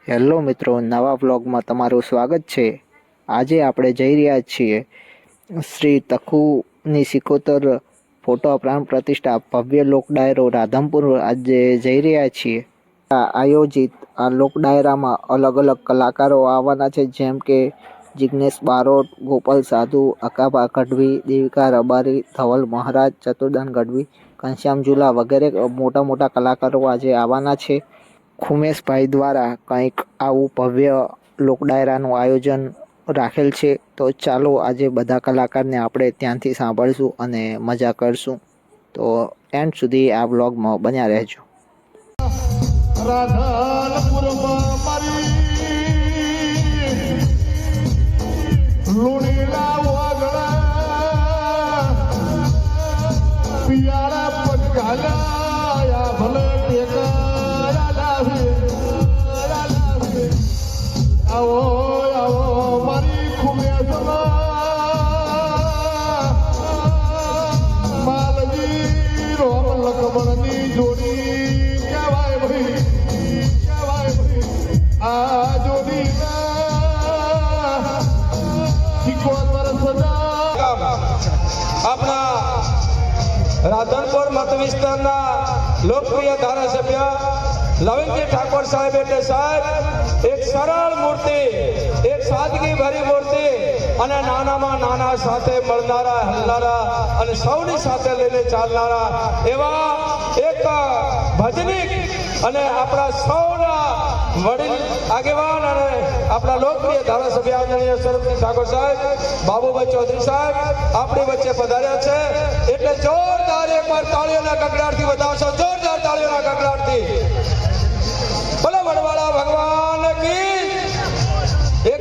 Hello મિત્રો, નવા વ્લોગમાં તમારું સ્વાગત છે। આજે આપણે જઈ રહ્યા છીએ શ્રી તખુની સિકોતર ફોટો પ્રાણ પ્રતિષ્ઠા ભવ્ય લોક ડાયરો રાધનપુર આજે જઈ રહ્યા છીએ। આયોજિત આ લોક ડાયરામાં અલગ અલગ કલાકારો આવવાના છે, જેમ કે જિગ્નેશ બારોટ, ગોપાલ સાધુ, અકાબા ગઢવી, દેવિકા રબારી, ધવલ મહારાજ, ચતુર્દાન ગઢવી, ઘનશ્યામ ઝુલા વગેરે મોટા મોટા કલાકારો આજે આવવાના છે। ખુમેશભાઈ દ્વારા કંઈક આવું ભવ્ય લોક ડાયરાનું આયોજન રાખેલ છે, તો ચાલો આજે બધા કલાકારને આપણે ત્યાંથી સાંભળશું અને મજા કરશું। તો એન્ડ સુધી આ વ્લોગમાં બન્યા રહેજો। આપણા રાધનપુર મત વિસ્તારના લોકપ્રિય ધારાસભ્ય લવિંગજી ઠાકોર સાહેબ એટલે સાહેબ એક સરળ મૂર્તિ, એક સાદગી ભરી મૂર્તિ અને નાનામાં નાના સાથે મળનારા, હલનારા અને સૌની સાથે લઈને ચાલનારા એવા એક ભજનીક અને આપણા સૌના વડીલ આગેવાન અને આપણા લોકપ્રિય ધારાસભ્ય આદરણીય શરદજી ઠાકોર સાહેબ, બાબુભાઈ ચૌધરી સાહેબ આપણી વચ્ચે પધાર્યા છે, એટલે જોરદાર એકવાર તાળીઓના ગગડાટથી વધાવશો, જોરદાર તાળીઓના ગગડાટથી। બોલો વડવાળા ભગવાન કી એક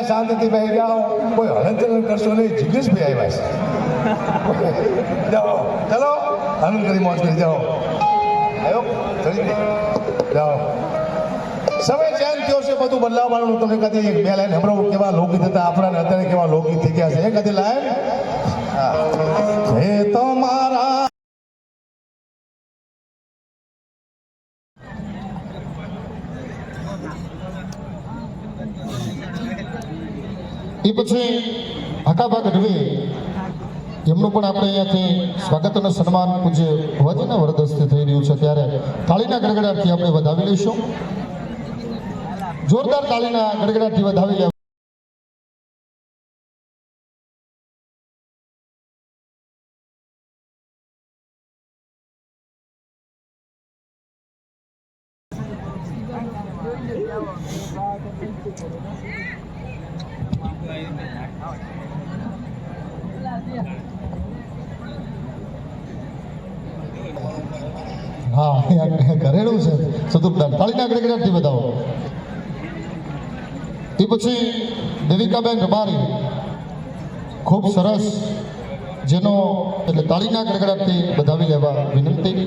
શાંતિથી બેસી જાઓ, કોઈ હલનચલન કરશો નહીં। જિગ્નેશભાઈ આવ્યા છે, જાઓ ચલો આનંદ કરી મોજ કરી જાઓ, આવ્યો જાઓ। સમય ચેન્જ થયો છે, બધું બદલાવવાનું। તમે કદી બે લાઈન હમણાં કેવા લોકગીત હતા આપણા, અત્યારે કેવા લોકગીત થઈ ગયા છે, એ કદી લાઈન હે તમારા એ પછી અકાબા ગઢવી એમનું પણ આપણે અહીંયાથી સ્વાગત અને સન્માન પૂજ્ય ભુવાજીના વરદસ્તે થઈ રહ્યું છે, ત્યારે તાળીના ગડગડાટથી આપણે વધાવી લઈશું। જોરદાર તાળીના ગડગડાટથી વધાવી લેવા। હા ઘરેણું છે ચતુર્દાન, તાળીના ગડગડાટથી બતાવો। એ પછી દેવિકાબેન રબારી ખૂબ સરસ, જેનો એટલે તાળીના ગડગડાટથી બધાવી લેવા વિનંતી।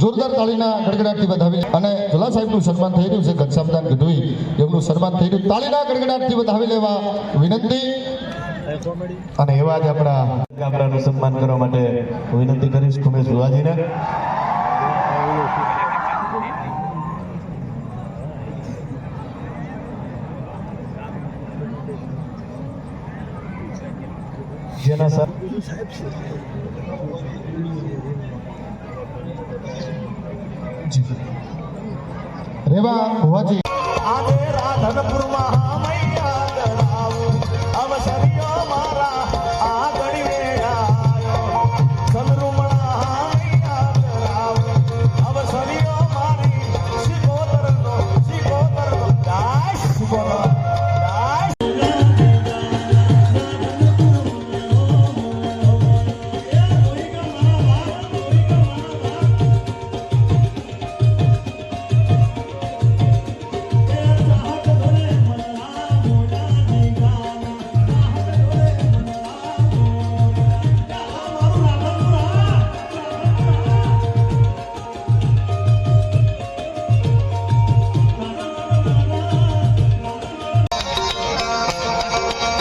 જોરદાર તાળીના ગડગડાટથી વધાવી અને ઝુલા સાહેબનું સન્માન થઈ રહ્યું છે, ઘનશ્યામદાન ગઢવી એમનું સન્માન થઈ રહ્યું, તાળીના ગડગડાટથી વધાવી લેવા વિનંતી। અને એવા જ આપણાનું સન્માન કરવા માટે વિનંતી કરીશ ખુમેશ ભુવાજીને। જેના સર રેવા હોવાજી આજે રાધનપુરમાં મૈયા દરાવું અવસરિયો મારા આ ઘડી વેળાયો સનરુમણા મૈયા દરાવું અવસરિયો મારી સિકોતરનો દાસ સિકોતર દાસ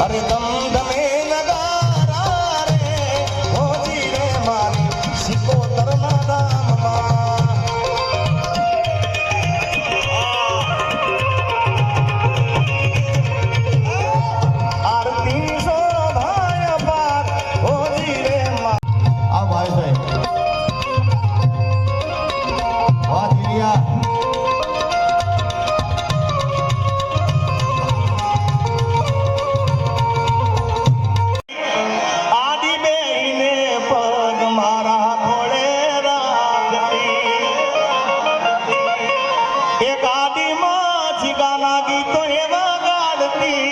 અરે ધમધમે નગારા રે હોજી રે મારી સિકોતરના ધામમાં આરતી શોભાય પાર હોજી રે આ ભાઈ વાહ દિલિયા આદિ બેઈને પગ મારા થોડે રાખતી એક આદિમાં જીગાના ગીતો એવા ગાડતી